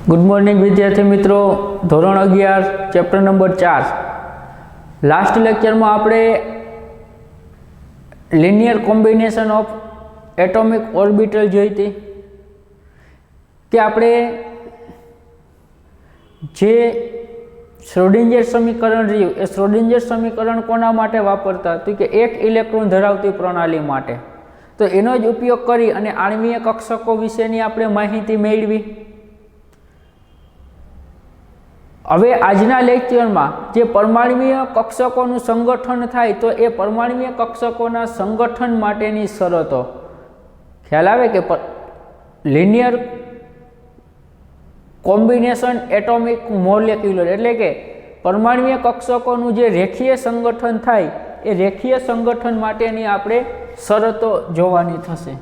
Good morning विद्यार्थी मित्रों, धोरण 11 चैप्टर नंबर 4 लास्ट लेक्चर में आपणे linear combination of atomic orbital जोई थी कि आपणे जे श्रोडिंगर समीकरण रह्यु ए श्रोडिंगर समीकरण कोना माटे वापरता तो कि एक इलेक्ट्रॉन धरावती प्रणाली माटे, तो एनो ज उपयोग करी अने आणवीय कक्षको विशेनी आपणे माहिती मेळवी। हवे आजना लेक्चर में जे परमाणुीय कक्षकों संगठन थाय तो ए परमाणुीय कक्षकों संगठन माटेनी शरतो ख्याल आवे कि लिनियर कॉम्बिनेशन एटॉमिक मोलेक्युलर एटले के परमाणुीय कक्षकों जे रेखीय संगठन थाय ए रेखीय संगठन माटेनी आपणे शरतो जोवानी थशे।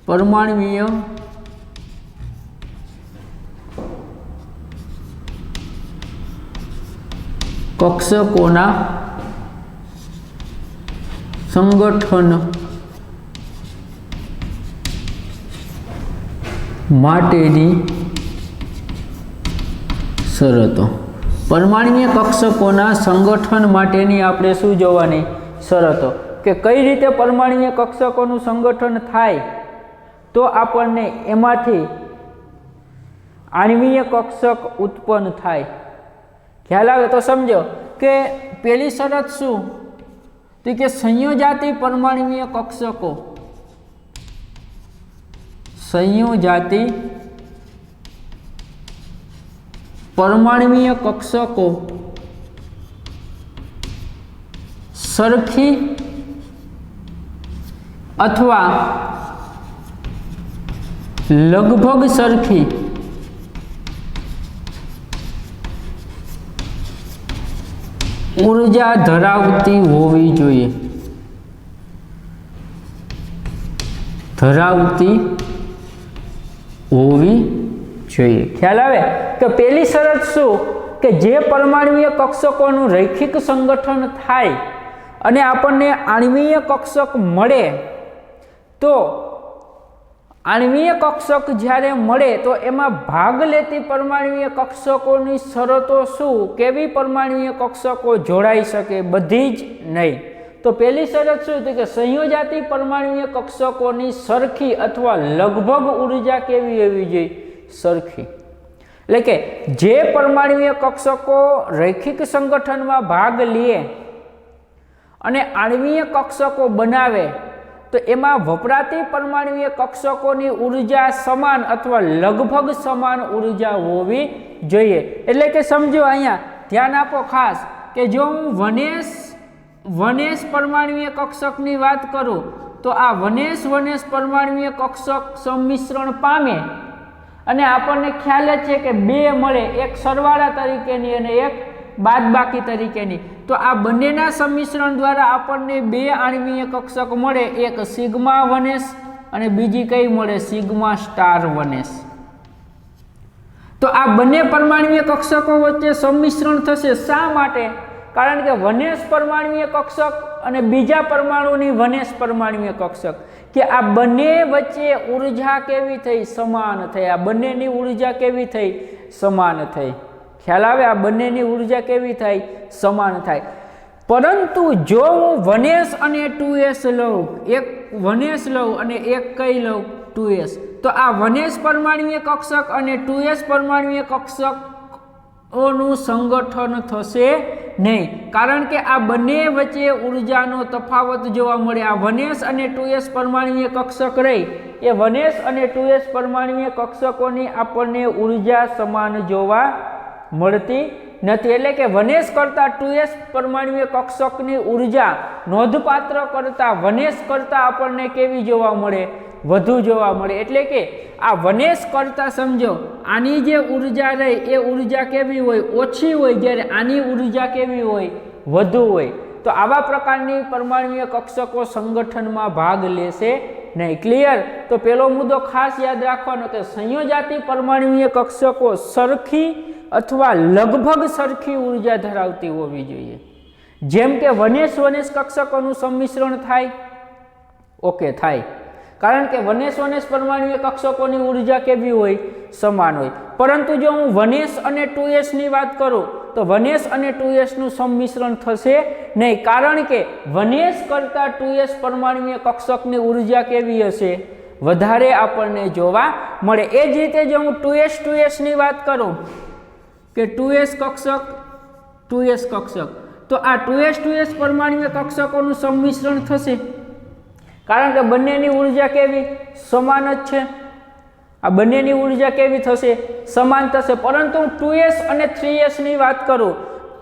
परमाणुीय कक्षकोना संगठन माटेनी शरतो। परमाणुीय कक्षकोना संगठन माटेनी आपणे शुं जोवानी शरतो के कई रीते परमाणुीय कक्षकोनुं संगठन थाय तो आपणने एमांथी आणवीय कक्षक उत्पन्न थाय। ख्याल आवे तो समझो कि पहली शरत शू तो कि संयोजाती परमाणुीय कक्षको, संयोजाती परमाणुीय कक्षको सरखी अथवा लगभग सरखी ऊर्जा धरावती होवी जोईए, धरावती होवी जोईए। ख्याल आवे तो पहली शरत शू कि जे परमाणुीय कक्षकोनुं रैखिक संगठन थाय अने आपणने आणवीय कक्षक मळे तो आणवीय कक्षक ज्यारे मळे तो एमां भाग लेती परमाणुीय कक्षकोनी शरतो शुं, केवी परमाणुीय कक्षको जोड़ाई शके, बधी ज नहीं। तो पहली शरत शुं तो कि संयोजाती परमाणुीय कक्षकोनी सरखी अथवा लगभग ऊर्जा केवी होवी जोईए, सरखी। એટલે કે જે પરમાણુીય કક્ષકો રૈખિક સંગઠનમાં ભાગ લે અને આણવીય કક્ષકો બનાવે तो एमां वपराती परमाणुीय कक्षकोनी ऊर्जा समान अथवा लगभग समान ऊर्जा होवी जोईए। एटले के समझो अहींया ध्यान आपो खास कि जो हूँ वनेस परमाणुीय कक्षकनी वात करूँ तो आ वनेस परमाणुीय कक्षक सम्मिश्रण पामे अने आपणने ख्याल छे कि बे मळे, एक सरवाळा तरीकेनी अने एक बादबाकी तरीकेनी। तो आ बंनेना सम्मिश्रण द्वारा आपणने बे आणवीय कक्षक मळे, एक सिग्मा वनेस अने बीजी कई मळे, सिग्मा स्टार वनेस। तो आ बंने परमाणुीय कक्षको वच्चे सम्मिश्रण थशे। शा माटे? कारण के वनेस परमाणुीय कक्षक अने बीजा परमाणुनी वनेस परमाणुीय कक्षक कि आ बंने वच्चे ऊर्जा केवी थई, समान थई। आ बंनेनी ऊर्जा केवी थई, समान थई। ख्याल आवे आ बंनेनी ऊर्जा केवी थाय, समान थाय। परंतु जो हूँ वनेस अने 2s लऊं, एक वनेस लऊं अने एक कई लऊं 2s, तो आ वनेस परमाणुीय कक्षक अने 2s परमाणुीय कक्षकोनुं संगठन थशे नहीं, कारण के आ बंने वच्चे ऊर्जानो तफावत जोवा मळे। आ वनेस अने 2s परमाणुीय कक्षक रही ए वनेस अने 2s परमाणुीय कक्षकोनी आपणने ऊर्जा समान जोवा मळती नथी। एटले के वनेस करता 2s परमाणुीय कक्षकनी ऊर्जा नोंधपात्र करता वनेस करता आपणने केवी जोवा मळे, વધુ જોવા મળે। એટલે કે આ વનેસ કરતા સમજો આની જે ઉર્જા રહી એ ઉર્જા કેવી હોય, ઓછી હોય, જ્યારે આની ઉર્જા કેવી હોય, વધુ હોય। તો આવા પ્રકારની પરમાણુય કક્ષકો સંગઠનમાં ભાગ લેશે નહીં। ક્લિયર? તો પહેલો મુદ્દો ખાસ યાદ રાખવાનો કે સંયોજાતી પરમાણુય કક્ષકો સરખી અથવા લગભગ સરખી ઉર્જા ધરાવતી હોવી જોઈએ। જેમ કે વનેશ વનેશ કક્ષકોનું સંમિશ્રણ થાય, ઓકે થાય, કારણ કે વનેશ પરમાણુય કક્ષકોની ઉર્જા કેવી હોય, સમાન હોય. પરંતુ જો હું વનેશ અને 2s ની વાત કરું તો વનેશ અને 2s નું સંમિશ્રણ થશે નહીં, કારણ કે વનેશ કરતા 2s પરમાણુય કક્ષકની ઉર્જા કેવી હશે, વધારે આપણને જોવા મળે. એ જ રીતે જો હું 2s ની વાત કરું કે 2s કક્ષક તો આ 2s પરમાણુય કક્ષકોનું સંમિશ્રણ થશે, કારણ કે બંનેની ઉર્જા કેવી, સમાન જ છે. આ બંનેની ઉર્જા કેવી થશે, સમાન થશે. પરંતુ હું 2s અને 3s ની વાત કરું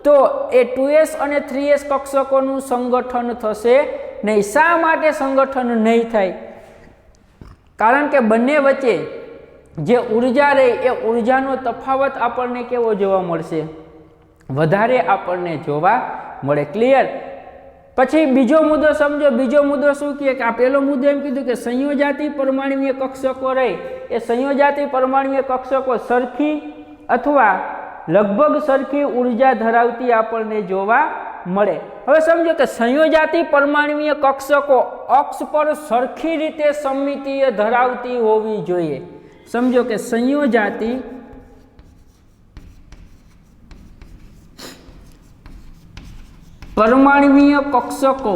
તો એ 2s અને 3s કક્ષકોનું સંગઠન થશે નહીં. શા માટે સંગઠન નહીં થાય? કારણ કે બંને વચ્ચે જે ઉર્જા રહી એ ઉર્જાનો તફાવત આપણને કેવો જોવા મળશે, વધારે આપણને જોવા મળે. ક્લિયર? પછી બીજો મુદ્દો સમજો. બીજો મુદ્દો શું કહે કે આ પહેલો મુદ્દો એમ કીધું કે સંયોજાતી પરમાણુય કક્ષકો રહી એ સંયોજાતી પરમાણુય કક્ષકો સરખી અથવા લગભગ સરખી ઉર્જા ધરાવતી આપણને જોવા મળે. હવે સમજો કે સંયોજાતી પરમાણુય કક્ષકો અક્ષ પર સરખી રીતે સમમિતીય ધરાવતી હોવી જોઈએ. સમજો કે સંયોજાતી પરમાણુય કક્ષકો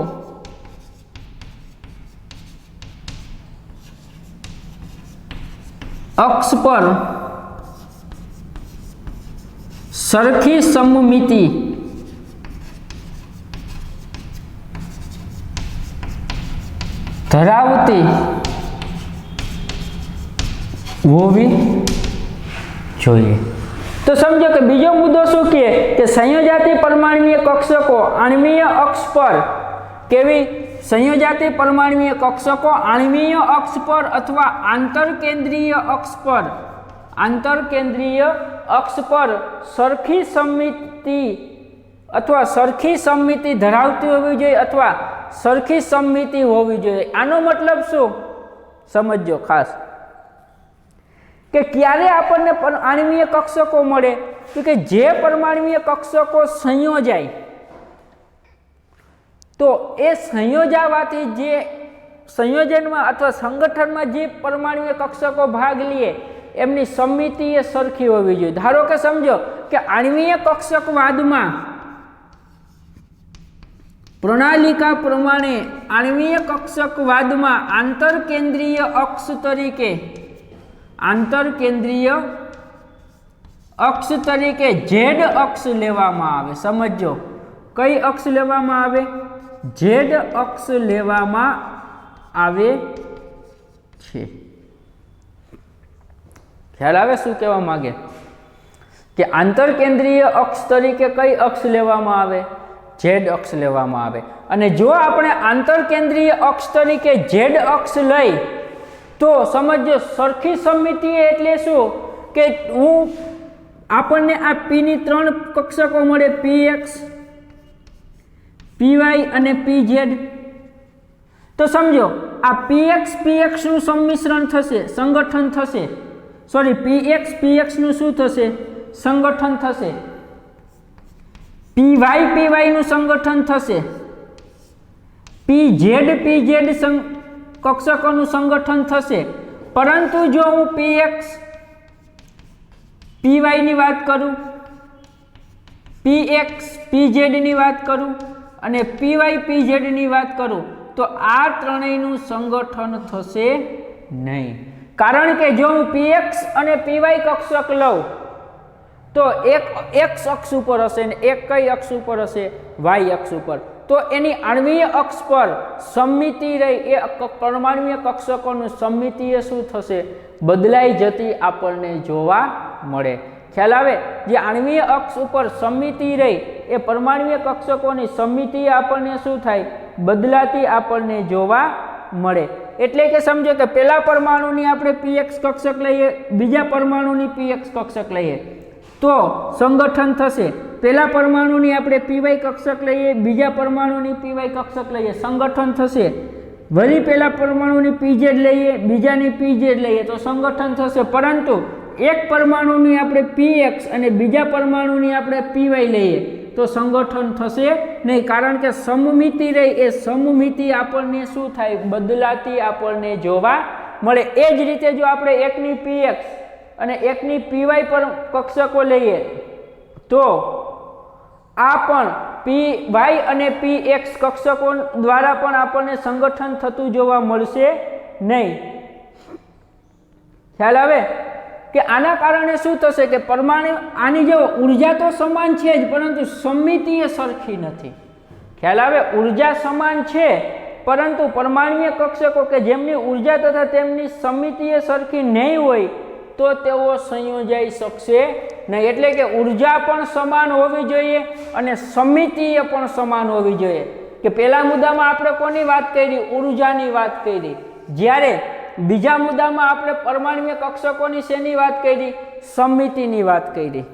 અક્ષ પર સરખી સમમિતિ ધરાવતી હોવી જોઈએ. તો સમજો કે બીજો મુદ્દો શું કહે કે સંયોજાતી પરમાણુય કક્ષકો આણ્વીય અક્ષ પર કેવી, સંયોજાતી પરમાણુય કક્ષકો આણ્વીય અક્ષ પર અથવા આંતરકેન્દ્રીય અક્ષ પર સરખી સમમિતિ અથવા સરખી સમમિતિ ધરાવતી હોવી જોઈએ અથવા સરખી સમમિતિ હોવી જોઈએ. આનો મતલબ શું સમજો ખાસ, કે ક્યારે આપણને આણ્વીય કક્ષકો મળે તો કે જે પરમાણુય કક્ષકો સંયોજાય તો એ સંયોજાવાથી જે સંયોજનમાં અથવા સંગઠનમાં જે પરમાણુય કક્ષકો ભાગ લે એમની સમમિતિ એ સરખી હોવી જોઈએ. ધારો કે સમજો કે આણ્વીય કક્ષકવાદમાં પ્રણાલિકા પ્રમાણે આણ્વીય કક્ષકવાદમાં આંતરકેન્દ્રીય અક્ષ તરીકે ઝેડ અક્ષ લેવામાં આવે. સમજો કઈ અક્ષ લેવામાં આવે, ઝેડ અક્ષ લેવામાં આવે છે. ખ્યાલ આવે શું કહેવા માંગે કે આંતરકેન્દ્રીય અક્ષ તરીકે કઈ અક્ષ લેવામાં આવે, ઝેડ અક્ષ લેવામાં આવે. અને જો આપણે આંતરકેન્દ્રીય અક્ષ તરીકે ઝેડ અક્ષ લઈ તો સમજો સરખી સમમિતિ એટલે શું કે આપણને આ પી ની 3 કક્ષકો મળે, px py અને pz. તો સમજો આ px નું સંમિશ્રણ થશે, સંગઠન થશે, સોરી px નું શું થશે, સંગઠન થશે, py નું સંગઠન થશે, pz કક્ષકોનું સંગઠન થશે. પરંતુ જો હું px py ની વાત કરું, px pz ની વાત કરું અને py pz ની વાત કરું તો આ ત્રણેયનું સંગઠન થશે નહીં. કારણ કે જો હું px અને py કક્ષક લઉં તો એક x અક્ષ ઉપર હશે ને એક કઈ અક્ષ ઉપર હશે, y અક્ષ ઉપર. તો એની આણ્વીય અક્ષ પર સમમિતિ રહી એ પરમાણુય કક્ષકોનું સમમિતિ એ શું થશે, બદલાઈ જતી આપણને જોવા મળે. ખ્યાલ આવે? જે આણ્વીય અક્ષ ઉપર સમમિતિ રહી એ પરમાણુય કક્ષકોની સમમિતિ આપણને શું થાય, બદલાતી આપણને જોવા મળે. એટલે કે સમજો કે પહેલા પરમાણુની આપણે px કક્ષક લઈએ, બીજા પરમાણુની px કક્ષક લઈએ તો સંગઠન થશે. પહેલા પરમાણુની આપણે py કક્ષક લઈએ, બીજા પરમાણુની py કક્ષક લઈએ, સંગઠન થશે. વળી પહેલા પરમાણુની pz લઈએ, બીજાની pz લઈએ તો સંગઠન થશે. પરંતુ એક પરમાણુની આપણે px અને બીજા પરમાણુની આપણે py લઈએ તો તો સંગઠન થશે નહીં, કારણ કે સમમિતિ રહી એ સમમિતિ આપણને શું થાય, બદલાતી આપણને જોવા મળે. એ જ રીતે જો આપણે એકની px અને એકની py પર કક્ષકો લઈએ તો આ પણ py અને px કક્ષકો દ્વારા પણ આપણને સંગઠન થતું જોવા મળશે નહીં. ખ્યાલ આવે કે આના કારણે શું થશે કે પરમાણુ આની જો ઉર્જા તો સમાન છે જ, પરંતુ સમમિતિ એ સરખી નથી. ખ્યાલ આવે, ઉર્જા સમાન છે પરંતુ પરમાણુય કક્ષકો કે જેમની ઉર્જા તથા તેમની સમમિતિ એ સરખી નહીં હોય તો તેઓ સંયોજાઈ શકશે નહીં. એટલે કે ઉર્જા પણ સમાન હોવી જોઈએ અને સમમિતિ એ પણ સમાન હોવી જોઈએ. કે પહેલા મુદ્દામાં આપણે કોની વાત કરી, ઉર્જાની વાત કરી, જ્યારે બીજા મુદ્દામાં આપણે પરમાણુય કક્ષકોની શેની વાત કરી, સમમિતિની વાત કરી.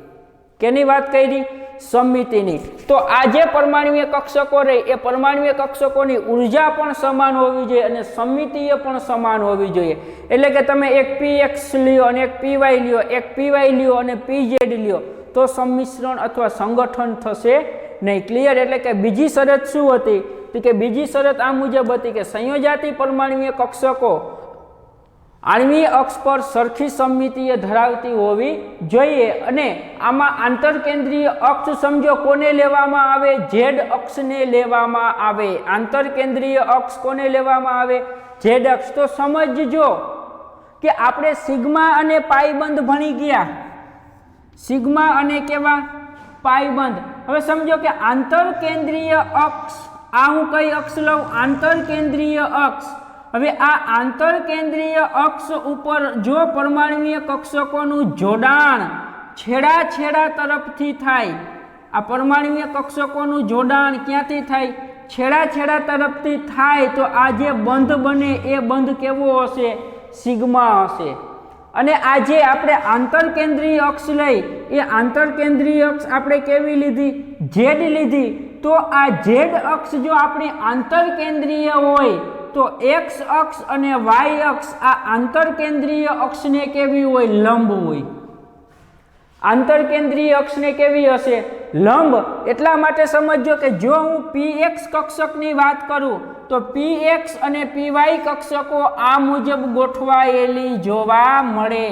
કેની વાત કરી, સમમિતિની. તો આ જે પરમાણુય કક્ષકો રહી એ પરમાણુય કક્ષકોની ઉર્જા પણ સમાન હોવી જોઈએ અને સમમિતિ એ પણ સમાન હોવી જોઈએ. એટલે કે તમે એક px લ્યો અને એક py લ્યો, એક py લ્યો અને pz લ્યો તો સંમિશ્રણ અથવા સંગઠન થશે નહીં. ક્લિયર? એટલે કે બીજી શરત શું હતી, તો કે બીજી શરત આ મુજબ હતી કે સંયોજાતી પરમાણુય કક્ષકો આણ્વીય અક્ષ પર સરખી સમમિતિએ ધરાવતી હોવી જોઈએ. અને આમાં આંતરકેન્દ્રીય અક્ષ સમજો કોને લેવામાં આવે, ઝેડ અક્ષને લેવામાં આવે. આંતરકેન્દ્રીય અક્ષ કોને લેવામાં આવે, ઝેડ અક્ષ. તો સમજજો કે આપણે સિગ્મા અને પાઈ બંધ ભણી ગયા, સિગ્મા અને કેવા, પાઈ બંધ. હવે સમજો કે આંતરકેન્દ્રીય અક્ષ, આ હું કઈ અક્ષ લઉં, આંતરકેન્દ્રીય અક્ષ. હવે આ આંતરકેન્દ્રીય અક્ષ ઉપર જો પરમાણુય કક્ષકોનું જોડાણ છેડા છેડા તરફથી થાય, આ પરમાણુય કક્ષકોનું જોડાણ ક્યાંથી થાય, છેડા છેડા તરફથી થાય, તો આ જે બંધ બને એ બંધ કેવો હશે, સિગ્મા હશે. અને આ જે આપણે આંતરકેન્દ્રીય અક્ષ લઈ એ આંતરકેન્દ્રીય અક્ષ આપણે કેવી લીધી, ઝેડ લીધી. તો આ ઝેડ અક્ષ જો આપણી આંતરકેન્દ્રીય હોય તો એક્સ અક્ષ અને વાય અક્ષ આ આંતરકેન્દ્રીય અક્ષને કેવી હોય, લંબ હોય. આંતરકેન્દ્રીય અક્ષને કેવી હશે, લંબ. એટલા માટે સમજો કે જો હું px કક્ષકની વાત કરું તો px અને py કક્ષકો આ મુજબ ગોઠવાયેલી જોવા મળે.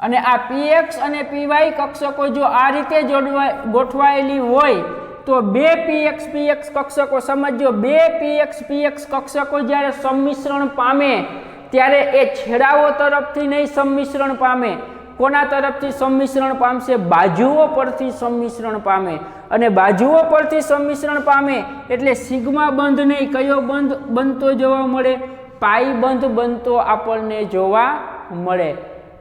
અને આ px અને py કક્ષકો જો આ રીતે ગોઠવાયેલી હોય તો બે px કક્ષકો સમજો, બે px કક્ષકો જ્યારે સંમિશ્રણ પામે ત્યારે એ છેડાઓ તરફથી નહીં સંમિશ્રણ પામે. કોના તરફથી સંમિશ્રણ પામશે, બાજુઓ પરથી સંમિશ્રણ પામે. અને બાજુઓ પરથી સંમિશ્રણ પામે એટલે સિગ્મા બંધ નહીં, કયો બંધ બનતો જોવા મળે, પાઈ બંધ બનતો આપણને જોવા મળે.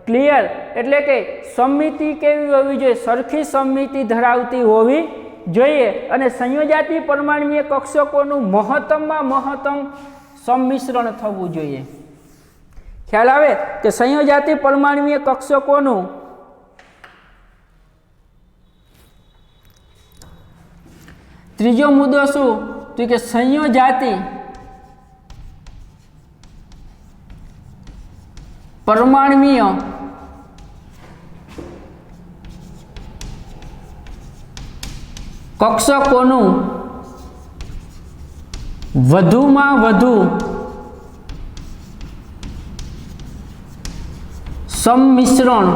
ક્લિયર? એટલે કે સમમિતિ કેવી હોવી જોઈએ, સરખી સમમિતિ ધરાવતી હોવી જોઈએ. અને સંયોજાતી પરમાણુય કક્ષકોનું મહત્તમમાં મહત્તમ સંમિશ્રણ થવું જોઈએ. ખ્યાલ આવે કે સંયોજાતી પરમાણુય કક્ષકોનું ત્રીજો મુદ્દો શું, તો કે સંયોજાતી પરમાણુય કક્ષકોનું વધુમાં વધુ સંમિશ્રણ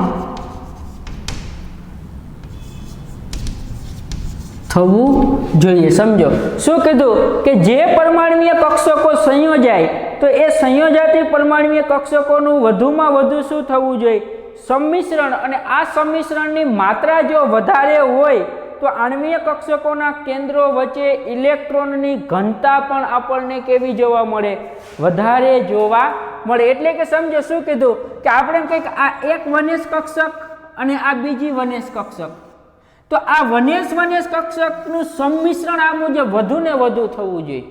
થવું જોઈએ. સમજો શું કીધું કે જે પરમાણુય કક્ષકો સંયોજાય તો એ સંયોજાતી પરમાણુય કક્ષકોનું વધુમાં વધુ શું થવું જોઈએ, સંમિશ્રણ. અને આ સંમિશ્રણની માત્રા જો વધારે હોય તો આણ્વીય કક્ષકોના કેન્દ્રો વચ્ચે ઇલેક્ટ્રોનની ઘનતા પણ આપણને કેવી જોવા મળે, વધારે જોવા મળે. એટલે કે સમજો શું કીધું કે આપણે કંઈક આ એક વનેશ કક્ષક અને આ બીજી વનેશ કક્ષક, તો આ વનેશ કક્ષકનું સંમિશ્રણ આ મુજબ વધુ ને વધુ થવું જોઈએ.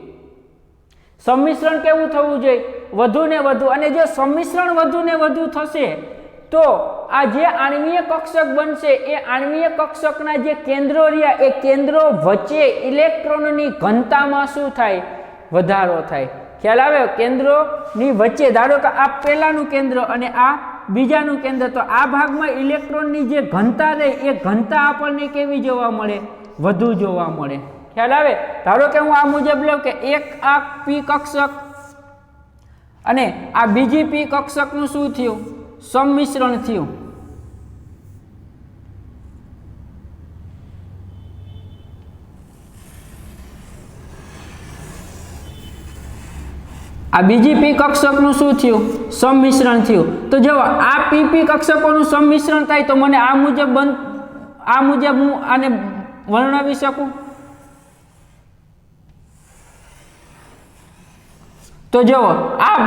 સંમિશ્રણ કેવું થવું જોઈએ, વધુ ને વધુ. અને જો સંમિશ્રણ વધુ ને વધુ થશે તો આ જે આણ્વીય કક્ષક બનશે એ આણ્વીય કક્ષકના જે કેન્દ્રો રહ્યા એ કેન્દ્રો વચ્ચે ઇલેક્ટ્રોનની ઘનતામાં શું થાય, વધારો થાય. ખ્યાલ આવે? કેન્દ્રોની વચ્ચે ધારો કે આ પહેલાનું કેન્દ્ર અને આ બીજાનું કેન્દ્ર, તો આ ભાગમાં ઇલેક્ટ્રોનની જે ઘનતા રહે એ ઘનતા આપણને કેવી જોવા મળે, વધુ જોવા મળે। ખ્યાલ આવે? ધારો કે હું આ મુજબ લઉં કે એક આ પી કક્ષક અને આ બીજી પી કક્ષકનું શું થયું? સંમિશ્રણ થયું। આ બીજી પી કક્ષકનું શું થયું? સંમિશ્રણ થયું। તો જો આ પી કક્ષકોનું સંમિશ્રણ થાય તો મને આ મુજબ હું આને વર્ણવી શકું? તો જો આ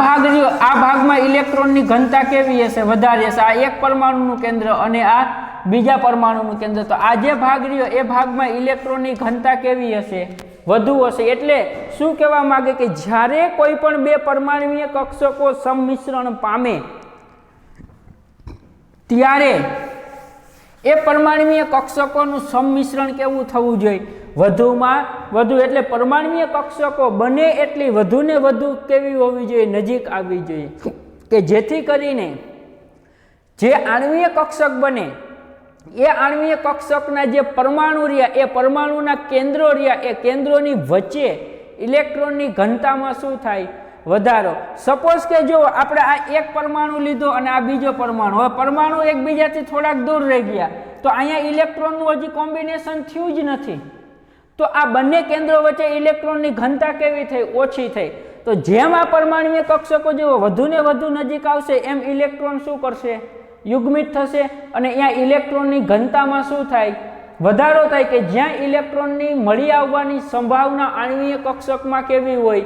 ભાગમાં ઇલેક્ટ્રોનની ઘનતા કેવી હશે? વધારે હશે। આ એક પરમાણુનું કેન્દ્ર અને આ બીજા પરમાણુનું કેન્દ્ર, તો આ જે ભાગ રહ્યો એ ભાગમાં ઇલેક્ટ્રોનની ઘનતા કેવી હશે? વધુ હશે। એટલે શું કહેવા માંગે કે જ્યારે કોઈ પણ બે પરમાણુય કક્ષકો સંમિશ્રણ પામે ત્યારે એ પરમાણુય કક્ષકોનું સંમિશ્રણ કેવું થવું જોઈએ? વધુમાં વધુ। એટલે પરમાણુય કક્ષકો બને એટલી વધુને વધુ કેવી હોવી જોઈએ? નજીક આવવી જોઈએ, કે જેથી કરીને જે આણ્વીય કક્ષક બને એ આણ્વીય કક્ષકના જે પરમાણુ રહ્યા એ પરમાણુના કેન્દ્રો રહ્યા એ કેન્દ્રોની વચ્ચે ઇલેક્ટ્રોનની ઘનતામાં શું થાય? વધારો। સપોઝ કે જો આપણે આ એક પરમાણુ લીધો અને આ બીજો પરમાણુ, હવે પરમાણુ એકબીજાથી થોડાક દૂર રહી ગયા તો અહીંયા ઇલેક્ટ્રોનનું હજી કોમ્બિનેશન થયું જ નથી, તો આ બંને કેન્દ્રો વચ્ચે ઇલેક્ટ્રોનની ઘનતા કેવી થઈ? ઓછી થઈ। તો જેમ આ પરમાણુય કક્ષકો જો વધુને વધુ નજીક આવશે એમ ઇલેક્ટ્રોન શું કરશે? યુગ્મિત થશે અને અહીંયા ઇલેક્ટ્રોનની ઘનતામાં શું થાય? વધારો થાય, કે જ્યાં ઇલેક્ટ્રોનની મળી આવવાની સંભાવના આણ્વીય કક્ષકમાં કેવી હોય?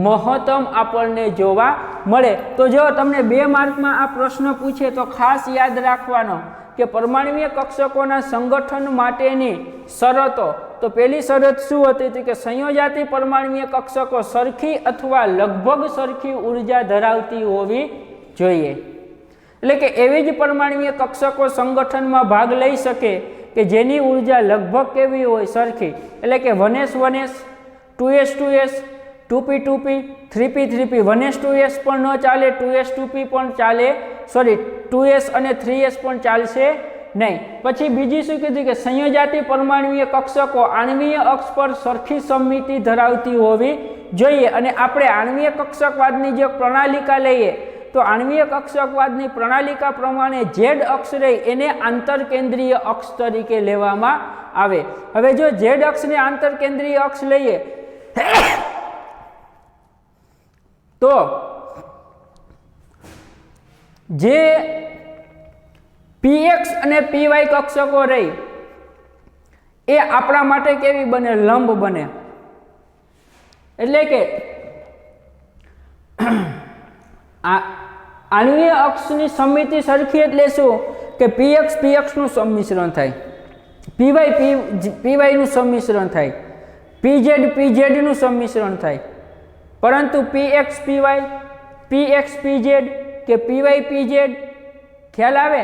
મહત્તમ આપણને જોવા મળે। તો જો તમને 2 માર્કમાં આ પ્રશ્ન પૂછે તો ખાસ યાદ રાખવાનો કે પરમાણુય કક્ષકોના સંગઠન માટેની શરતો, તો પહેલી શરત શું હતી? કે સંયોજાતી પરમાણુય કક્ષકો સરખી અથવા લગભગ સરખી ઉર્જા ધરાવતી હોવી જોઈએ। એટલે કે એવી જ પરમાણુય કક્ષકો સંગઠનમાં ભાગ લઈ શકે કે જેની ઉર્જા લગભગ કેવી હોય? સરખી। એટલે કે 1s1s, 2s2s, 2p2p, 3p3p, 1s2s પણ ન ચાલે, 2s2p પણ ચાલે, સોરી 2s અને 3s પણ ચાલશે નહીં। પછી બીજી શું કીધું? કે સંયોજાતી પરમાણુય કક્ષકો આણ્વીય અક્ષ પર સરખી સમમિતિ ધરાવતી હોવી જોઈએ। અને આપણે આણ્વીય કક્ષકવાદની જે પ્રણાલિકા લઈએ તો આણ્વીય કક્ષકવાદની પ્રણાલિકા પ્રમાણે ઝેડ અક્ષ રહી એને આંતરકેન્દ્રીય અક્ષ તરીકે લેવામાં આવે। હવે જો ઝેડ અક્ષને આંતરકેન્દ્રીય અક્ષ લઈએ તો જે px અને py કક્ષકો રહી એ આપણા માટે કેવી બને? લંબ બને। એટલે કે આણ્વીય અક્ષની સમમિતિ સરખી એટલે શું? કે px નું સંમિશ્રણ થાય, py નું સંમિશ્રણ થાય, pz નું સંમિશ્રણ થાય, પરંતુ px pz કે py pz ખ્યાલ આવે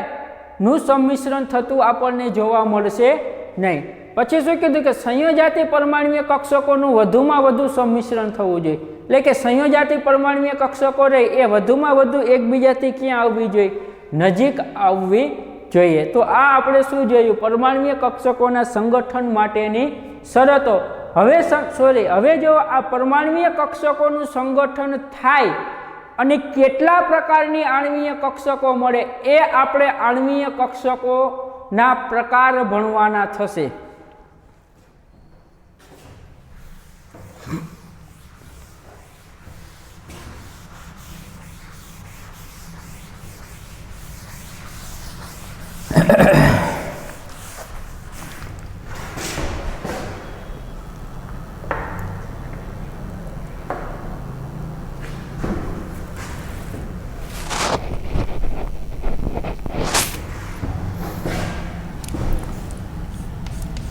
નું સંમિશ્રણ થતું આપણને જોવા મળશે નહીં। પછી શું કીધું? કે સંયોજાતી પરમાણુય કક્ષકોનું વધુમાં વધુ સંમિશ્રણ થવું જોઈએ। એટલે કે સંયોજાતી પરમાણુય કક્ષકો રહે એ વધુમાં વધુ એકબીજાથી ક્યાં આવવી જોઈએ? નજીક આવવી જોઈએ। તો આ આપણે શું જોયું? પરમાણુય કક્ષકોના સંગઠન માટેની શરતો। હવે જો આ પરમાણુય કક્ષકોનું સંગઠન થાય અને કેટલા પ્રકારની આણ્વીય કક્ષકો મળે એ આપણે આણ્વીય કક્ષકોના પ્રકાર ભણવાના થશે।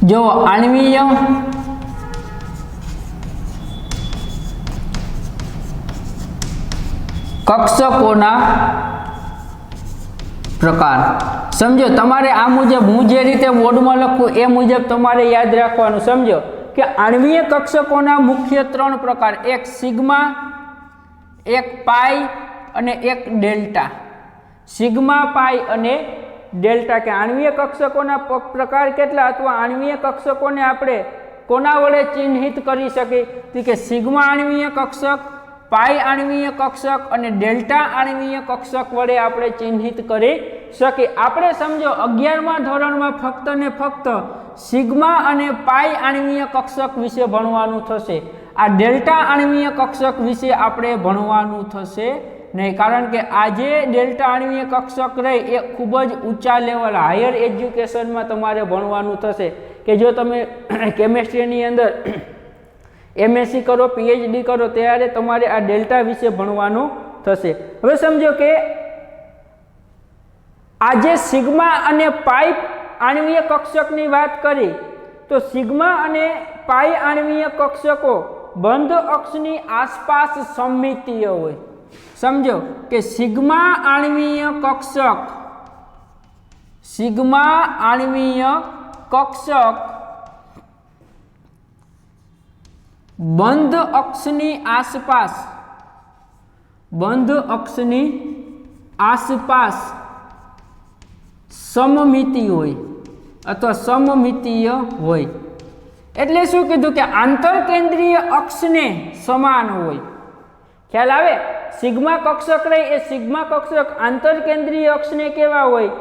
જો આણ્વીય કક્ષકોના પ્રકાર સમજો। તમારે આ મુજબ હું જે રીતે બોર્ડમાં લખું એ મુજબ તમારે યાદ રાખવાનું। સમજો કે આણ્વીય કક્ષકોના મુખ્ય 3 પ્રકાર, એક સિગ્મા, એક પાઈ અને એક ડેલ્ટા। સિગ્મા, પાઈ અને ડેલ્ટા, કે આણ્વીય કક્ષકોના પ્રકાર કેટલા અથવા આણ્વીય કક્ષકોને આપણે કોના વડે ચિહ્નિત કરી શકીએ? તો કે સિગ્મા આણ્વીય કક્ષક, પાઈ આણ્વીય કક્ષક અને ડેલ્ટા આણ્વીય કક્ષક વડે આપણે ચિહ્નિત કરી શકીએ. આપણે સમજો 11મા ધોરણમાં ફક્ત ને ફક્ત સિગ્મા અને પાઈ આણ્વીય કક્ષક વિશે ભણવાનું થશે. આ ડેલ્ટા આણ્વીય કક્ષક વિશે આપણે ભણવાનું થશે નહીં, કારણ કે આજે ડેલ્ટા આણ્વીય કક્ષક રહી એ ખૂબ જ ઊંચા લેવલ હાયર એજ્યુકેશનમાં તમારે ભણવાનું થશે, કે જો તમે કેમેસ્ટ્રીની અંદર એમએસસી કરો, પીએચડી કરો ત્યારે તમારે આ ડેલ્ટા વિશે ભણવાનું થશે. હવે સમજો કે આજે સિગ્મા અને પાઈ આણ્વીય કક્ષકની વાત કરી તો સિગ્મા અને પાઈ આણ્વીય કક્ષકો બંધ અક્ષની આસપાસ સમમિતીય હોય. સમજો કે સિગ્મા આણ્વીય કક્ષક બંધ અક્ષની આસપાસ સમમિતિ હોય અથવા સમમિતીય હોય. એટલે શું કીધું કે આંતરકેન્દ્રીય અક્ષને સમાન હોય. ખ્યાલ આવે? સિગ્મા કક્ષક રહી એ સિગ્મા કક્ષક આંતરકેન્દ્રીય અક્ષને કેવા હોય?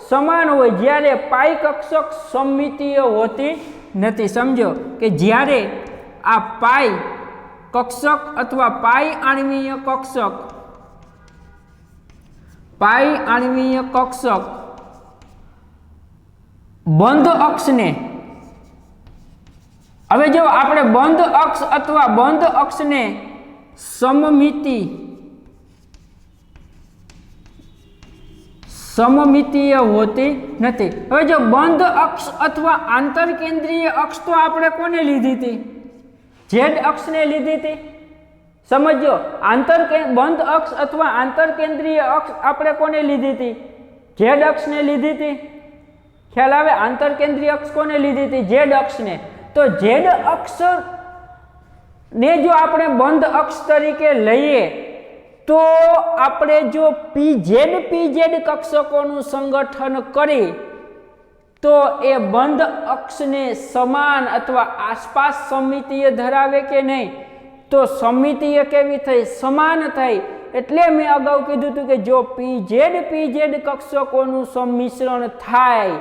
સમાન હોય. જ્યારે પાઈ કક્ષક સમમિતીય હોતી નથી. સમજો કે જ્યારે આ પાઈ કક્ષક અથવા પાઈ આણ્વીય કક્ષક બંધ અક્ષને, હવે જો આપણે બંધ અક્ષ અથવા બંધ અક્ષને સમમિતીય હોતી નથી. હવે જો બંધ અક્ષ અથવા આંતરકેન્દ્રીય અક્ષ તો આપણે કોને લીધી હતી? ઝેડ અક્ષને લીધી હતી. સમજો બંધ અક્ષ અથવા આંતરકેન્દ્રીય અક્ષ આપણે કોને લીધી હતી? ઝેડ અક્ષને લીધી હતી. ખ્યાલ આવે? આંતરકેન્દ્રીય અક્ષ કોને લીધી હતી? ઝેડ અક્ષને. તો ઝેડ અક્ષ ને જો આપણે બંધ અક્ષ તરીકે લઈએ તો આપણે જો પીઝેડ કક્ષકોનું સંગઠન કરી તો એ બંધ અક્ષને સમાન અથવા આસપાસ સમમિતીય ધરાવે કે નહીં? તો સમમિતીય કેવી થઈ? સમાન થઈ. એટલે મેં અગાઉ કીધું હતું કે જો પીઝેડ કક્ષકોનું સંમિશ્રણ થાય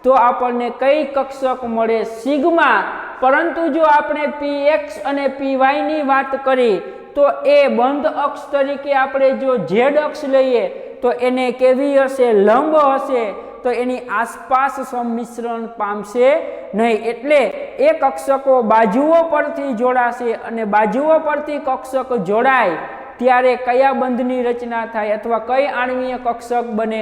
તો આપણને કઈ કક્ષક મળે? સિગ્મા. પરંતુ જો આપણે px અને py ની વાત કરી તો એ બંધ અક્ષ તરીકે આપણે જો ઝેડ અક્ષ લઈએ તો એને કેવી હશે? લંબ હશે. તો એની આસપાસ સંમિશ્રણ પામશે નહીં. એટલે એ કક્ષકો બાજુઓ પરથી જોડાશે અને બાજુઓ પરથી કક્ષક જોડાય ત્યારે કયા બંધની રચના થાય અથવા કઈ આણ્વીય કક્ષક બને?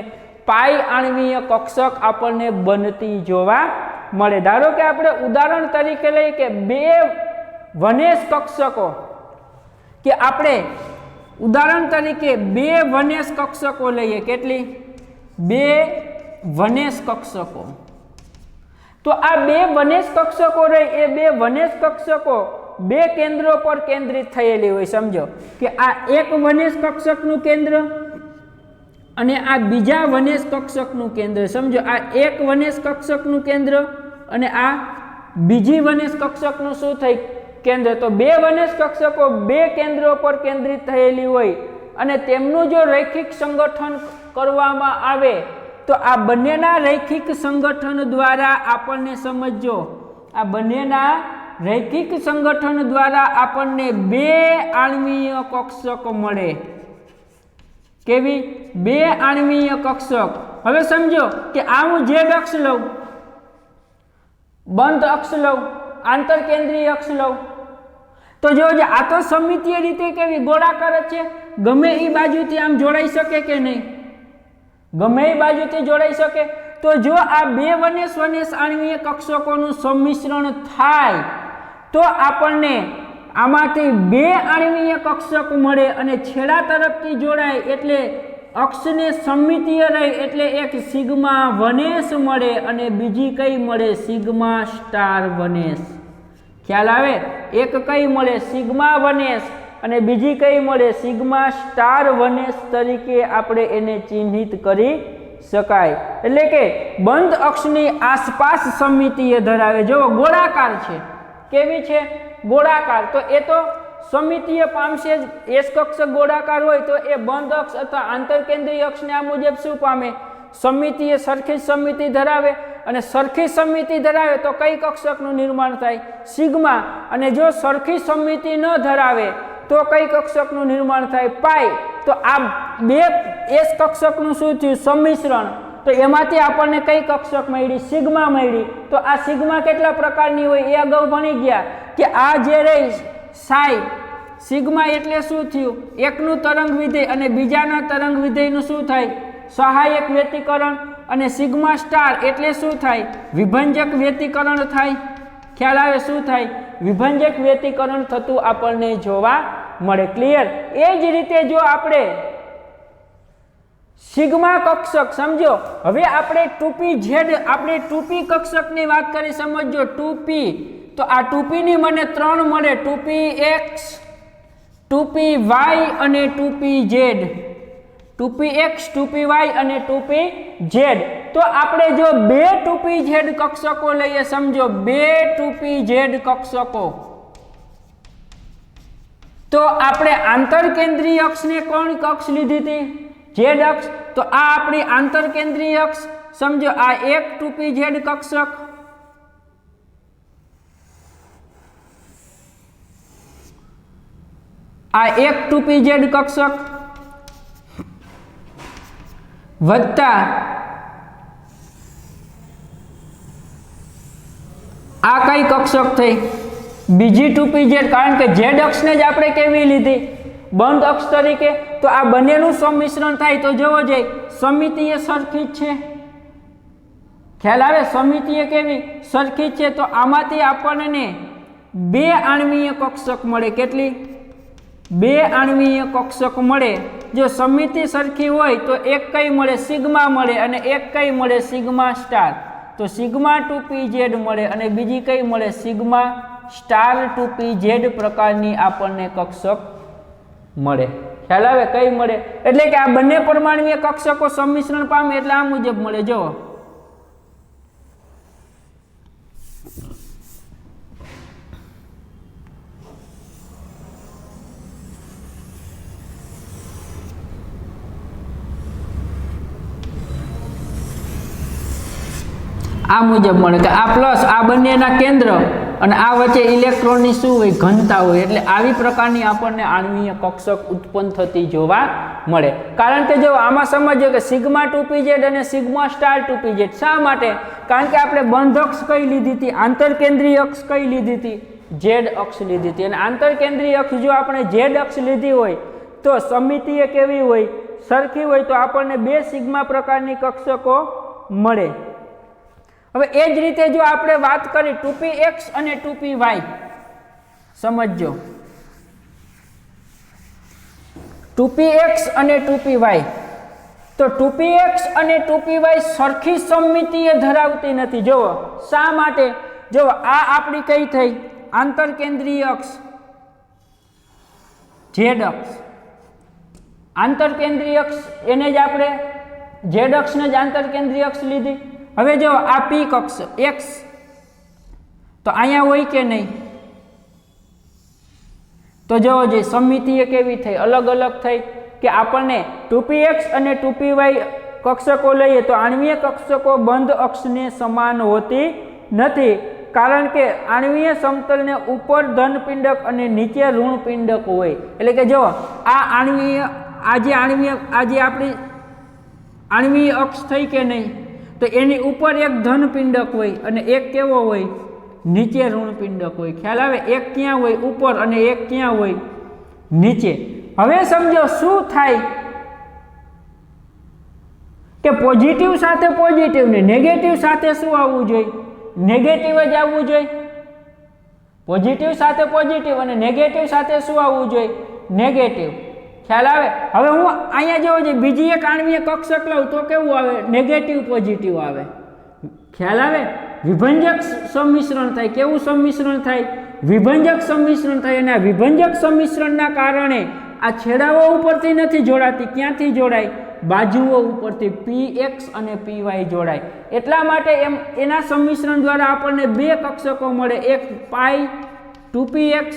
પાઈ આણ્વીય કક્ષક આપણને બનતી જોવા મળે. ધારો કે આપણે ઉદાહરણ તરીકે લઈએ કે બે વનેશ કક્ષકો, કે આપણે ઉદાહરણ તરીકે બે વનેશ કક્ષકો લઈએ. કેટલી? બે વનેશ કક્ષકો. તો આ બે વનેશ કક્ષકો રહી એ બે વનેશ કક્ષકો બે કેન્દ્રો પર કેન્દ્રિત થયેલી હોય. સમજો કે આ એક વનેશ કક્ષકનું કેન્દ્ર અને આ બીજા વનેશ કક્ષકનું કેન્દ્ર. સમજો આ એક વનેશ કક્ષકનું કેન્દ્ર અને આ બીજી વનેશ કક્ષકનું શું થઈ? કેન્દ્ર. તો બે વનેશ કક્ષકો બે કેન્દ્રો પર કેન્દ્રિત થયેલી હોય અને તેમનું જો રૈખિક સંગઠન કરવામાં આવે તો આ બંનેના રૈખિક સંગઠન દ્વારા આપણને સમજો, આ બંનેના રૈખિક સંગઠન દ્વારા આપણને બે આણ્વીય કક્ષક મળે. કેવી? બે આણ્વીય કક્ષક. હવે સમજો કે આ હું ઝેડ અક્ષ લઉં, બંધ અક્ષ લઉં, આંતરકેન્દ્રીય અક્ષ લઉં તો જો આ તો સમમિતીય રીતે કેવી? ગોળાકાર જ છે. ગમે એ બાજુથી આમ જોડાઈ શકે કે નહીં? ગમે એ બાજુથી જોડાઈ શકે. તો જો આ બે વનેશ આણ્વીય કક્ષકોનું સંમિશ્રણ થાય તો આપણને આમાંથી બે આણ્વીય કક્ષક મળે અને છેડા તરફથી જોડાય એટલે અક્ષને સમમિતીય રહે એટલે એક સિગ્મા વનેશ મળે અને બીજી કઈ મળે? સિગ્મા સ્ટાર વનેશ. ખ્યાલ આવે? એક કઈ મળે? સિગ્મા વનેશ અને બીજી કઈ મળે? સિગ્મા સ્ટાર વનેશ તરીકે આપણે એને ચિહ્નિત કરી શકાય. એટલે કે બંધ અક્ષની આસપાસ સમમિતીય ધરાવે. જો ગોળાકાર છે, કેવી છે? ગોળાકાર. તો એ તો સમમિતીય પામશે જ. એસ કક્ષક ગોળાકાર હોય તો એ બંધ અક્ષ અથવા આંતરકેન્દ્રીય અક્ષને આ મુજબ શું પામે? સમમિતીય સરખી સમમિતિ ધરાવે. અને સરખી સમમિતિ ધરાવે તો કઈ કક્ષકનું નિર્માણ થાય? સિગ્મા. અને જો સરખી સમમિતિ ન ધરાવે તો કઈ કક્ષકનું નિર્માણ થાય? પાઈ. તો આ બે એસ કક્ષકનું શું થયું? સંમિશ્રણ. તો એમાંથી આપણને કઈ કક્ષક મળી? સિગ્મા મળી. તો આ સિગ્મા કેટલા પ્રકારની હોય એ અગાઉ ભણી ગયા કે આ જે રહી સાઈ સિગ્મા એટલે શું થયું? એકનું તરંગ વિધેય અને બીજાના તરંગ વિધેયનું શું થાય? સહાયક વ્યતિકરણ. અને સિગ્મા સ્ટાર એટલે શું થાય? વિભંજક વ્યતિકરણ થાય. ખ્યાલ આવે? શું થાય? વિભંજક વ્યતિકરણ થતું આપણને જોવા મળે. ક્લિયર? એ જ રીતે જો આપણે સિગ્મા કક્ષક સમજો. હવે આપણે 2pz આપણે 2p કક્ષકની વાત કરી. સમજો 2p. તો આ 2p ની મને 3 મળે. 2px 2py અને 2pz. 2px 2py અને 2pz. તો આપણે જો બે 2pz કક્ષકો લઈએ. સમજો બે 2pz કક્ષકો. તો આપણે આંતરકેન્દ્રીય અક્ષને કોણ અક્ષ લીધી હતી? z અક્ષ. તો આ આપણી આંતરકેન્દ્રીય અક્ષ. સમજો આ એક 2pz કક્ષક, આ એક 2pz કક્ષક વત્તા આ કઈ કક્ષક થઈ? બીજી 2pz. કારણ કે z અક્ષને જ આપણે કેવી લીધી? બંધ અક્ષ તરીકે. તો આ બંનેનું સંમિશ્રણ થાય તો જોવો જોઈએ સમમિતીય સરખી જ છે. ખ્યાલ આવે? સમમિતીય કેવી? સરખી જ છે. તો આમાંથી આપણને બે આણ્વીય કક્ષક મળે. કેટલી? બે આણ્વીય કક્ષક મળે. જો સમમિતિ સરખી હોય તો એક કઈ મળે? સિગ્મા મળે. અને એક કઈ મળે? Sigma star. તો સિગ્મા 2pz મળે અને બીજી કઈ મળે? સિગ્મા સ્ટાર 2pz પ્રકારની આપણને કક્ષક મળે. ખ્યાલ આવે? કઈ મળે? એટલે કે આ બંને પરમાણ્વીય કક્ષકો સંમિશ્રણ પામે એટલે આ મુજબ મળે. જો આ મુજબ મળે કે આ પ્લસ આ બંનેના કેન્દ્ર અને આ વચ્ચે ઇલેક્ટ્રોનની શું હોય? ઘનતા હોય. એટલે આવી પ્રકારની આપણને આણ્વીય કક્ષક ઉત્પન્ન થતી જોવા મળે. કારણ કે જો આમાં સમજો કે સિગ્મા 2pz અને સિગ્મા સ્ટાર 2pz. શા માટે? કારણ કે આપણે બંધ અક્ષ કઈ લીધી હતી? આંતરકેન્દ્રીય અક્ષ કઈ લીધી હતી? z અક્ષ લીધી હતી. અને આંતરકેન્દ્રીય અક્ષ જો આપણે z અક્ષ લીધી હોય તો સમમિતીય કેવી હોય? સરખી હોય. તો આપણને બે સિગ્મા પ્રકારની કક્ષકો મળે. હવે એ જ રીતે જો આપણે વાત કરી 2px અને 2py. સમજો 2px અને 2py. તો 2px અને 2py સરખી સમમિતિએ ધરાવતી નથી. જુઓ શા માટે? જુઓ આ આપણી કઈ થઈ? આંતરકેન્દ્રીય અક્ષ z અક્ષ. આંતરકેન્દ્રીય અક્ષ એને જ આપણે z અક્ષને જ આંતરકેન્દ્રીય અક્ષ લીધી. હવે જો આ p કક્ષ x તો અહીંયા હોય કે નહીં? તો જોવો જોઈએ સમમિતિય કેવી થઈ? અલગ અલગ થઈ. કે આપણને 2px અને 2py કક્ષકો લઈએ તો આણ્વીય કક્ષકો બંધ અક્ષને સમાન હોતી નથી. કારણ કે આણ્વીય સમતલને ઉપર ધન પિંડક અને નીચે ઋણ પિંડક હોય. એટલે કે જો આ આણ્વીય આજે આપણી આણ્વીય અક્ષ થઈ કે નહીં? તો એની ઉપર એક ધન પિંડક હોય અને એક કેવો હોય? નીચે ઋણ પિંડક હોય. ખ્યાલ આવે? એક ક્યાં હોય? ઉપર. અને એક ક્યાં હોય? નીચે. હવે સમજો શું થાય કે પોઝિટિવ સાથે પોઝિટિવ ને નેગેટિવ સાથે શું આવવું જોઈએ? નેગેટિવ જ આવવું જોઈએ. પોઝિટિવ સાથે પોઝિટિવ અને નેગેટિવ સાથે શું આવવું જોઈએ? નેગેટિવ. ખ્યાલ આવે? હવે હું અહીંયા જેવો છે બીજી એક આણ્વીય કક્ષક લઉં તો કેવું આવે? નેગેટિવ પોઝિટિવ આવે. ખ્યાલ આવે? વિભંજક સંમિશ્રણ થાય. કેવું સંમિશ્રણ થાય? વિભંજક સંમિશ્રણ થાય. અને આ વિભંજક સંમિશ્રણના કારણે આ છેડાઓ ઉપરથી નથી જોડાતી. ક્યાંથી જોડાય? બાજુઓ ઉપરથી px અને py જોડાય, એટલા માટે એના સંમિશ્રણ દ્વારા આપણને બે કક્ષકો મળે, એક પાઈ 2px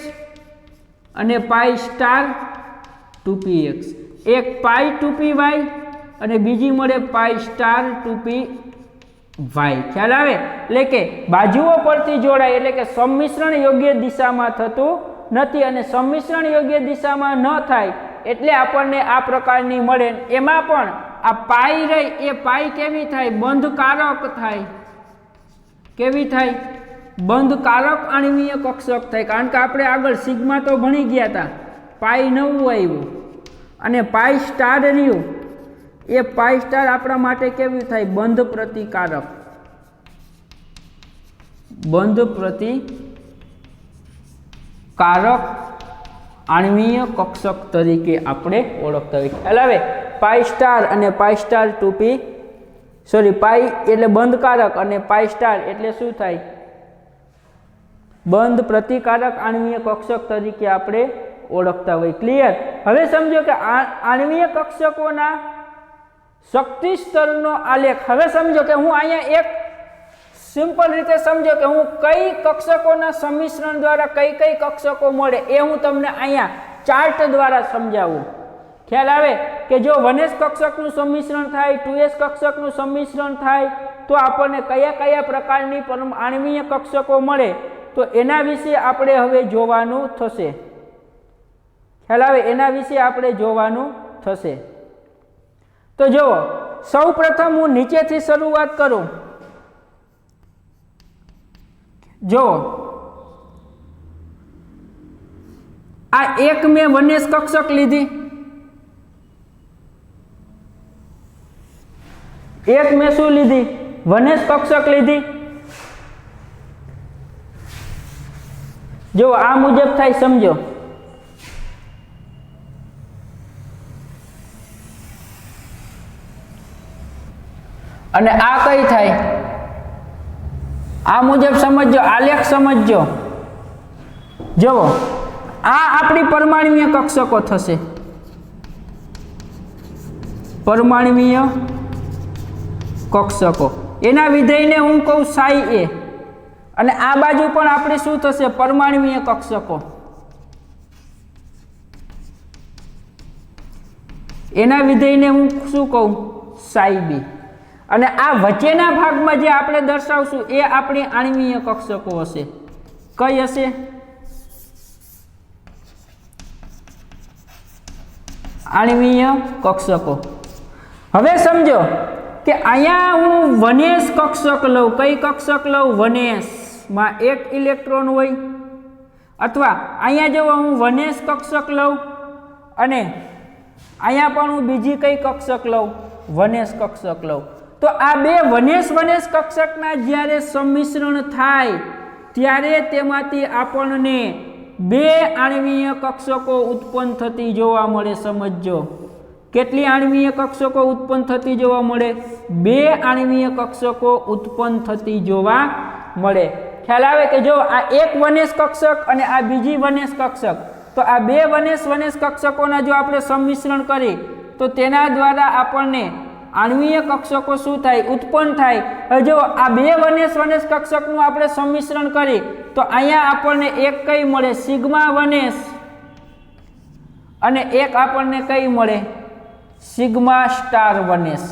અને પાઈ સ્ટાર 2px, એક પાઈ 2py અને બીજી મળે પાઈ સ્ટાર 2py. ખ્યાલ આવે? એટલે કે બાજુઓ પરથી જોડાય એટલે કે સંમિશ્રણ યોગ્ય દિશામાં થતું નથી, અને સંમિશ્રણ યોગ્ય દિશામાં ન થાય એટલે આપણને આ પ્રકારની મળે. એમાં પણ આ પાઈ રહી એ પાઈ કેવી થાય? બંધકારક થાય. કેવી થાય? બંધકારક આણ્વીય કક્ષક થાય, કારણ કે આપણે આગળ સિગ્મા તો ભણી ગયા હતા, પાઈ નવું આવ્યું, અને પાઈ સ્ટાર રહ્યું એ પાઈ સ્ટાર આપણા માટે કેવી થાય? બંધ પ્રતિકારક. બંધ પ્રતિકારક આણ્વીય કક્ષક તરીકે આપણે ઓળખતા હોય. ખ્યાલ આવે? પાઈ સ્ટાર અને પાઈ સ્ટાર 2p, સોરી, પાઈ એટલે બંધકારક અને પાઈ સ્ટાર એટલે શું થાય? બંધ પ્રતિકારક આણ્વીય કક્ષક તરીકે આપણે ઓળખતા હોય. ક્લિયર? હવે સમજો કે આણ્વીય કક્ષકોના શક્તિ સ્તરનો આલેખ. હવે સમજો કે હું અહીંયા એક સિમ્પલ રીતે સમજો કે હું કઈ કક્ષકોના સંમિશ્રણ દ્વારા કઈ કઈ કક્ષકો મળે એ હું તમને અહીંયા ચાર્ટ દ્વારા સમજાવું. ખ્યાલ આવે? કે જો 1s કક્ષકનું સંમિશ્રણ થાય, 2s કક્ષકનું સંમિશ્રણ થાય તો આપણને કયા કયા પ્રકારની આણ્વીય કક્ષકો મળે, તો એના વિશે આપણે હવે જોવાનું થશે. ખ્યાલ આવે? એના વિશે આપણે જોવાનું થશે. તો જુઓ, સૌ પ્રથમ હું નીચેથી શરૂઆત કરું. જો આ એક મેં 1s કક્ષક લીધી, એક મેં શું લીધી? 1s કક્ષક લીધી. જો આ મુજબ થાય, સમજો. અને આ કઈ થાય? આ મુજબ સમજો, આલેખ સમજો. જુઓ, આ આપણી પરમાણ્વીય કક્ષકો થશે. પરમાણ્વીય કક્ષકો, એના વિધેયને હું કહું સાઈ એ, અને આ બાજુ પણ આપણી શું થશે? પરમાણ્વીય કક્ષકો. એના વિધેયને હું શું કહું? સાઈ બી. અને આ વચ્ચેના ભાગમાં જે આપણે દર્શાવશું એ આપણી આણ્વીય કક્ષકો હશે. કઈ હશે? આણ્વીય કક્ષકો. હવે સમજો કે અહીંયા હું 1s કક્ષક લઉં. કઈ કક્ષક લઉં? 1s માં એક ઇલેક્ટ્રોન હોય, અથવા અહીંયા જો હું 1s કક્ષક લઉં અને અહીંયા પણ હું બીજી કઈ કક્ષક લઉં? 1s કક્ષક લઉં. તો આ બે 1s કક્ષકના જ્યારે સંમિશ્રણ થાય ત્યારે તેમાંથી આપણને બે આણ્વીય કક્ષકો ઉત્પન્ન થતી જોવા મળે. સમજો, કેટલી આણ્વીય કક્ષકો ઉત્પન્ન થતી જોવા મળે? બે આણ્વીય કક્ષકો ઉત્પન્ન થતી જોવા મળે. ખ્યાલ આવે? કે જો આ એક 1s કક્ષક અને આ બીજી 1s કક્ષક, તો આ બે 1s કક્ષકોના જો આપણે સંમિશ્રણ કરીએ તો તેના દ્વારા આપણને આણ્વીય કક્ષકો શું થાય? ઉત્પન્ન થાય. હવે જો આ બે 1s કક્ષકનું આપણે સંમિશ્રણ કરીએ તો અહીંયા આપણને એક કઈ મળે? સિગ્મા 1s, અને એક આપણને કઈ મળે? Sigma star 1s.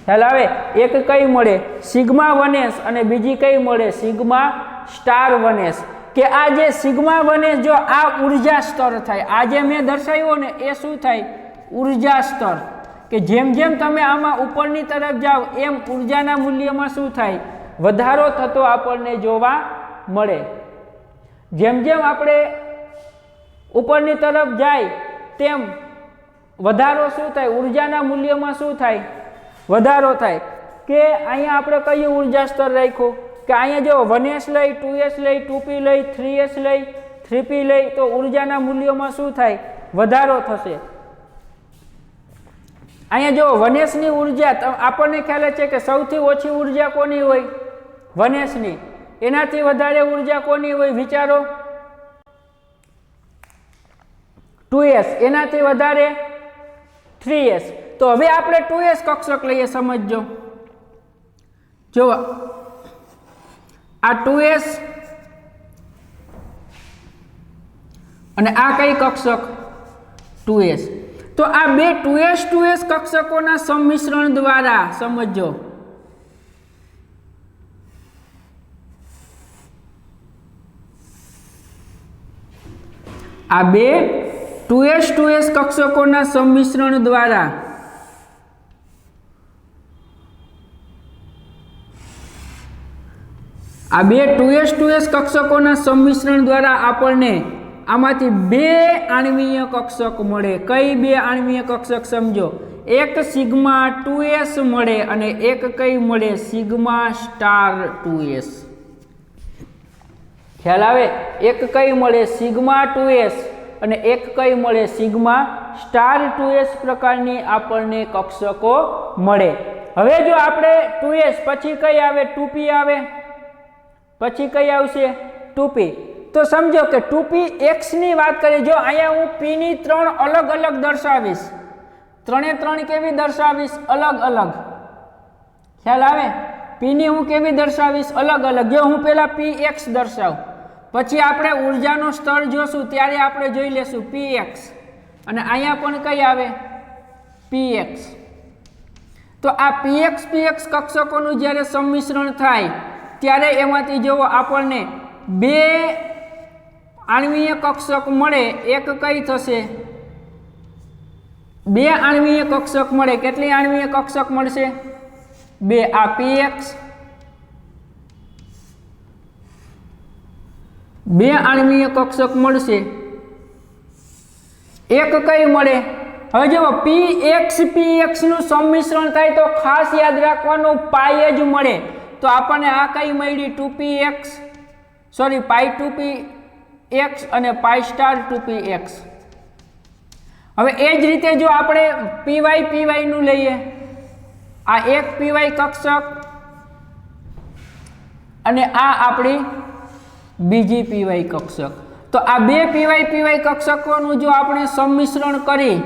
ખ્યાલ આવે? એક કઈ મળે? સિગ્મા 1s અને બીજી કઈ મળે? Sigma star 1s. કે આ જે સિગ્મા 1s જો આ ઉર્જા સ્તર થાય, આ જે મેં દર્શાવ્યો ને એ શું થાય? ઉર્જા સ્તર. કે જેમ જેમ તમે આમાં ઉપરની તરફ જાઓ એમ ઉર્જાના મૂલ્યમાં શું થાય? વધારો થતો આપણને જોવા મળે. જેમ જેમ આપણે ઉપરની તરફ જાય તેમ વધારો શું થાય? ઉર્જાના મૂલ્યમાં શું થાય? વધારો થાય. કે અહીંયા આપણે કયું ઉર્જા સ્તર રાખ્યું? કે અહીંયા જો 1s લઈ, 2s લઈ, 2p લઈ, 3s લઈ, 3p લઈ, તો ઉર્જાના મૂલ્યોમાં શું થાય? વધારો થશે. અહીંયા જો 1s ની ઉર્જા આપણને ખ્યાલ છે કે સૌથી ઓછી ઉર્જા કોની હોય? 1s ની. એનાથી વધારે ઉર્જા કોની હોય? વિચારો. 2s. એનાથી વધારે 3s. તો હવે આપણે 2s કક્ષક લઈએ, સમજજો. જો આ 2s અને આ કઈ કક્ષક 2s. તો આ બે 2s કક્ષકોના સંમિશ્રણ દ્વારા, સમજો, આ બે 2s કક્ષકોના સંમિશ્રણ દ્વારા કક્ષકોના સંમિશ્રણ દ્વારા આપણને આમાંથી બે આણ્વીય કક્ષક મળે. કઈ બે આણ્વીય કક્ષક સમજો? એક સિગ્મા 2s મળે અને એક કઈ મળે? Sigma star 2s. ખ્યાલ આવે? એક કઈ મળે? સિગ્મા 2s અને એક કઈ મળે? સિગ્મા સ્ટાર 2s પ્રકારની આપણને કક્ષકો મળે. હવે જો આપણે 2s પછી કઈ આવે? 2p આવે. પછી કઈ આવશે? 2p. તો સમજો કે 2px ની વાત કરીએ. જો અહીંયા હું p ની 3 અલગ અલગ દર્શાવીશ, 3 કેવી દર્શાવીશ? અલગ અલગ. ખ્યાલ આવે? p ની હું કેવી દર્શાવીશ? અલગ અલગ. જો હું પહેલા px દર્શાવું, પછી આપણે ઉર્જાનો સ્તર જોશું ત્યારે આપણે જોઈ લેશું px, અને અહીંયા પણ કઈ આવે? px. તો આ px કક્ષકોનું જ્યારે સંમિશ્રણ થાય ત્યારે એમાંથી જો આપણને બે આણ્વીય કક્ષક મળે. એક કઈ થશે? બે આણ્વીય કક્ષક મળે. કેટલી આણ્વીય કક્ષક મળશે? બે. આ px, બે આણ્વીય કક્ષક મળશે. એક કઈ મળે? હવે જો px નું સંમિશ્રણ થાય તો ખાસ યાદ રાખવાનું પાઈ જ મળે. તો આપણને આ કઈ મળી? 2px, સોરી પાઈ 2px અને પાઈ સ્ટાર 2px. હવે એ જ રીતે જો આપણે py નું લઈએ, આ એક py કક્ષક અને આ આપણી બીજી py કક્ષક. તો આ બે py કક્ષકોનું જો આપણે સંમિશ્રણ કરી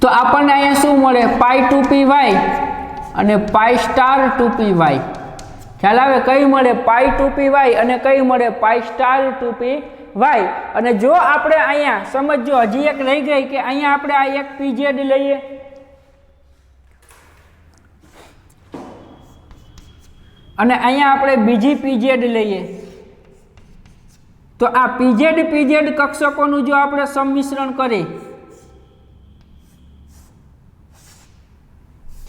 તો આપણને અહીંયા શું મળે? પાઈ 2py અને પાઈ સ્ટાર 2py. ખ્યાલ આવે? કઈ મળે? પાઈ 2py અને કઈ મળે? પાઈ સ્ટાર 2py. અને જો આપણે અહીંયા સમજો, હજી એક રહી ગઈ કે અહીંયા આપણે આ એક pz લઈએ, અને અહીંયા આપણે બીજી pz લઈએ. તો આ pz કક્ષકોનું જો આપણે સંમિશ્રણ કરીએ,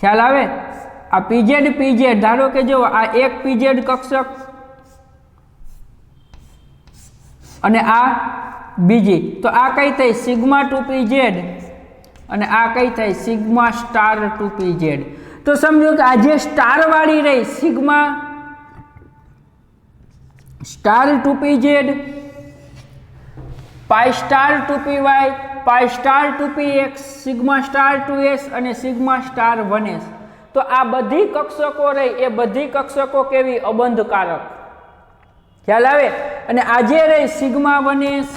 ખ્યાલ આવે? આ pz ધારો કે જો આ એક pz કક્ષક અને આ બીજી, તો આ કઈ થઈ? સિગ્મા 2pz અને આ કઈ થઈ? Sigma star 2pz. તો સમજો કે આ જે સ્ટાર વાળી રહી સિગ્મા સ્ટાર 2pz, પાઈ સ્ટાર 2py, પાઈ star 2px, sigma star 2s અને સિગ્મા સ્ટાર 1s. તો આ બધી કક્ષકો રહી એ બધી કક્ષકો કેવી? અબંધકારક. ખ્યાલ આવે? અને આજે રહી સિગ્મા 1s,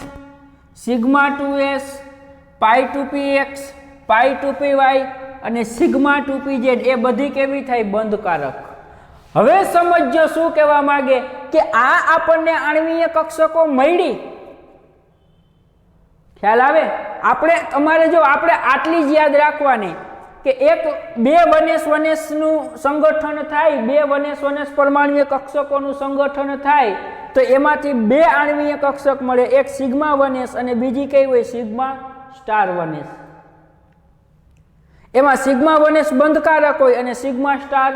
સિગ્મા 2s, પાઈ 2px, પાઈ 2py અને સિગ્મા 2pz એ બધી કેવી થાય? બંધકારક. હવે સમજો શું કહેવા માંગે કે આ આપણને આણ્વીય કક્ષકો મળી. ખ્યાલ આવે? તમારે જો આપણે આટલી જ યાદ રાખવાની કે એક બે 1s નું સંગઠન થાય, બે 1s પરમાણ્વીય કક્ષકોનું સંગઠન થાય તો એમાંથી બે આણ્વીય કક્ષક મળે. એક સિગ્મા 1s અને બીજી કઈ હોય? Sigma star 1s. એમાં સિગ્મા 1s બંધકારક હોય અને સિગ્મા સ્ટાર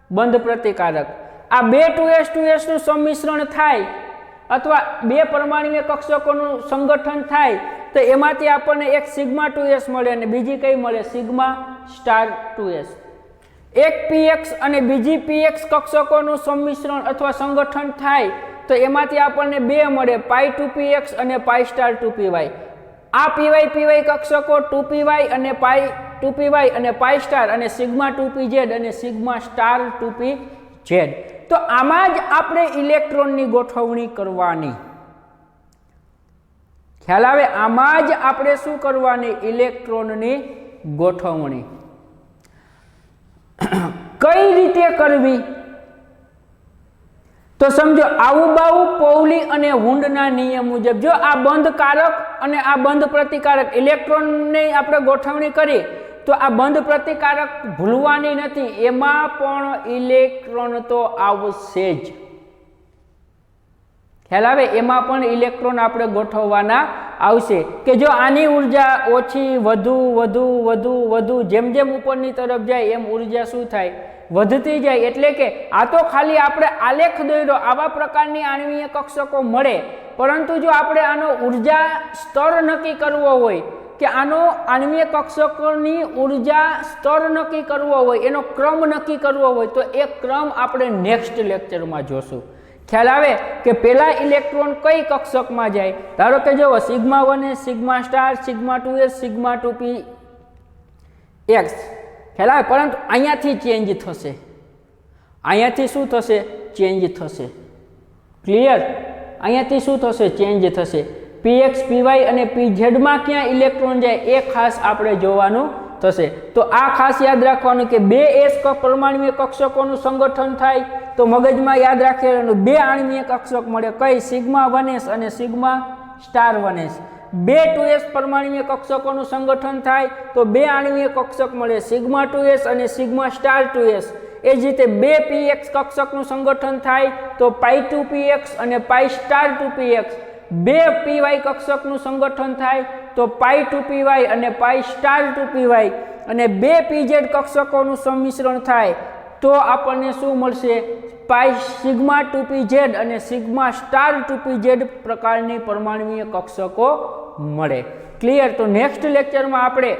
બંધ પ્રતિકારક. આ બે 2s નું સંમિશ્રણ થાય અથવા બે પરમાણ્વીય કક્ષકોનું સંગઠન થાય તો એમાંથી આપણને એક સિગ્મા 2s મળે અને બીજી કઈ મળે? Sigma star 2s. એક px અને બીજી px કક્ષકોનું સંમિશ્રણ અથવા સંગઠન થાય તો એમાંથી આપણને બે મળે, પાઈ 2px અને પાઈ સ્ટાર 2py. આ py કક્ષકો 2py અને પાઈ 2py અને પાઈ સ્ટાર અને સિગ્મા 2pz અને સિગ્મા સ્ટાર 2pz. તો આમાં જ આપણે ઇલેક્ટ્રોનની ગોઠવણી કરવાની. ખ્યાલ આવે? આમાં જ આપણે શું કરવાની? ઇલેક્ટ્રોનની ગોઠવણી. કઈ રીતે કરવી? તો સમજો, આવું બાવું પૌલી અને વુન્ડના નિયમ મુજબ જો આ બંધ કારક અને આ બંધ પ્રતિકારક ઇલેક્ટ્રોનની આપણે ગોઠવણી કરી તો આ બંધ પ્રતિકારક ભૂલવાની નથી, એમાં પણ ઇલેક્ટ્રોન તો આવશે જ. ખ્યાલ આવે? એમાં પણ ઇલેક્ટ્રોન આપણે ગોઠવવાના આવશે કે જો આની ઉર્જા ઓછી, વધુ વધુ વધુ વધુ, જેમ જેમ ઉપરની તરફ જાય એમ ઉર્જા શું થાય? વધતી જાય. એટલે કે આ તો ખાલી આપણે આલેખ દોર્યો, આવા પ્રકારની આણ્વીય કક્ષકો મળે. પરંતુ જો આપણે આનો ઉર્જા સ્તર નક્કી કરવો હોય કે આનો આણ્વીય કક્ષકોની ઉર્જા સ્તર નક્કી કરવો હોય, એનો ક્રમ નક્કી કરવો હોય, તો એ ક્રમ આપણે નેક્સ્ટ લેક્ચરમાં જોશું. ખ્યાલ આવે? કે પહેલા ઇલેક્ટ્રોન કઈ કક્ષકમાં જાય? ધારો કે જો σ1s, σ*, σ2s, σ2p x. ખ્યાલ આવે? પરંતુ અહીંયાથી ચેન્જ થશે. અહીંયાથી શું થશે? ચેન્જ થશે. ક્લિયર? અહીંયાથી શું થશે? ચેન્જ થશે. px, py અને pz માં ક્યાં ઇલેક્ટ્રોન જાય એ ખાસ આપણે જોવાનું થશે. તો આ ખાસ યાદ રાખવાનું કે બે s પરમાણ્વીય કક્ષકોનું સંગઠન થાય તો મગજમાં યાદ રાખવાનું બે આણ્વીય કક્ષક મળે. કઈ? σ1s અને σ*1s. બે 2s પરમાણ્વીય કક્ષકોનું સંગઠન થાય તો બે આણ્વીય કક્ષક મળે, σ2s અને σ*2s. એ જ રીતે બે px કક્ષકનું સંગઠન થાય તો π2px અને π*2px. બે py કક્ષકનું સંગઠન થાય તો π2py અને π*2py. અને બે pz કક્ષકોનું સંમિશ્રણ થાય તો આપણને શું મળશે? σ2pz અને σ*2pz પ્રકારની પરમાણ્વીય કક્ષકો મળે. ક્લિયર? તો નેક્સ્ટ લેક્ચરમાં આપણે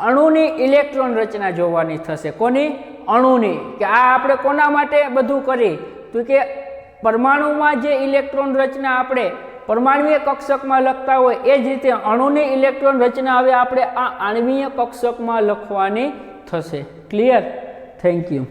અણુની ઇલેક્ટ્રોન રચના જોવાની થશે. કોની? અણુની. કે આ આપણે કોના માટે બધું કરી? તો કે પરમાણુમાં જે ઇલેક્ટ્રોન રચના આપણે પરમાણ્વીય કક્ષકમાં લખતા હોય એ જ રીતે અણુની ઇલેક્ટ્રોન રચના હવે આપણે આ આણ્વીય કક્ષકમાં લખવાની થશે. ક્લિયર? Thank you.